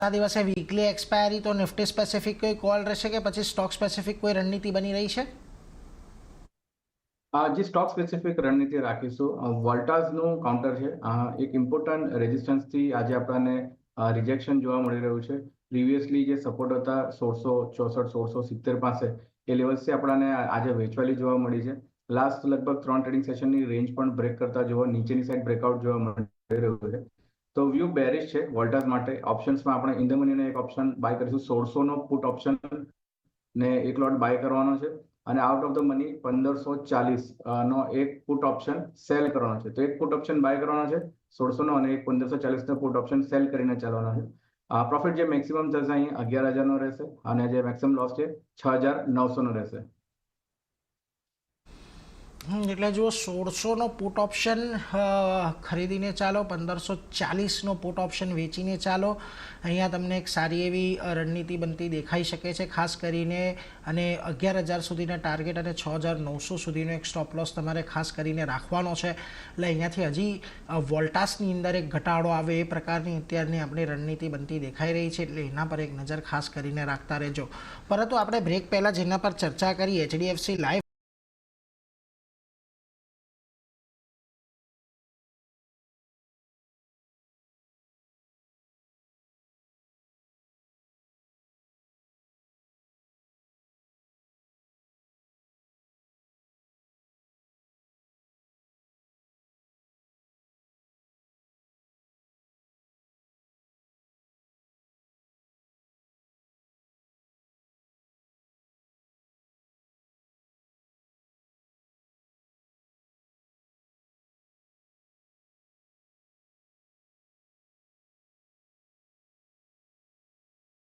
આ દિવસે weekly expiry તો નિફ્ટી સ્પેસિફિક કોઈ કોલ રહેશે કે પછી સ્ટોક સ્પેસિફિક કોઈ રણનીતિ બની રહી છે? જે સ્ટોક સ્પેસિફિક રણનીતિ રાખીશું વોલ્ટાસનું કાઉન્ટર છે. એક ઇમ્પોર્ટન્ટ રેઝિસ્ટન્સથી આજે આપણને રિજેક્શન જોવા મળી રહ્યું છે. પ્રીવિયસલી જે સપોર્ટ હતા 1664 1670 પાસે એ લેવલ્સથી આપણને આજે વેચવાલી જોવા મળી છે. લાસ્ટ લગભગ 3 ટ્રેડિંગ સેશનની રેન્જ પણ બ્રેક કરતા જોવા નીચેની સાઈડ બ્રેકઆઉટ જોવા મળી રહ્યું છે. તો વ્યૂ બેરિશ છે વોલ્ટાસ માટે. ઓપ્શન્સમાં આપણે ઇન ધ મનીનો એક ઓપ્શન બાય કરીશું. 1600 નો પુટ ઓપ્શન ને એક લોટ બાય કરવાનો છે અને આઉટ ઓફ ધ મની 1540 નો એક પુટ ઓપ્શન સેલ કરવાનો છે. તો એક પુટ ઓપ્શન બાય કરવાનો છે 1600 નો અને એક 1540 નો પુટ ઓપ્શન સેલ કરીને ચાલવાનો છે. પ્રોફિટ જે મેક્સિમમ થશે અહીં 11,000 નો રહેશે અને જે મેક્સિમમ લોસ છે 6,900 નો રહેશે. એટલે જુઓ 1600નો પુટ ઓપ્શન ખરીદીને ચાલો, 1540નો પુટ ઓપ્શન વેચીને ચાલો. અહીંયા તમને એક સારી એવી રણનીતિ બનતી દેખાઈ શકે છે, ખાસ કરીને. અને 11,000 સુધીના ટાર્ગેટ અને 6,900 સુધીનો એક સ્ટોપ લોસ તમારે ખાસ કરીને રાખવાનો છે. એટલે અહીંયાથી હજી વોલ્ટાસની અંદર એક ઘટાડો આવે એ પ્રકારની અત્યારની આપણી રણનીતિ બનતી દેખાઈ રહી છે. એટલે એના પર એક નજર ખાસ કરીને રાખતા રહેજો. પરંતુ આપણે બ્રેક પહેલાં જેના પર ચર્ચા કરી, HDFC લાઈફ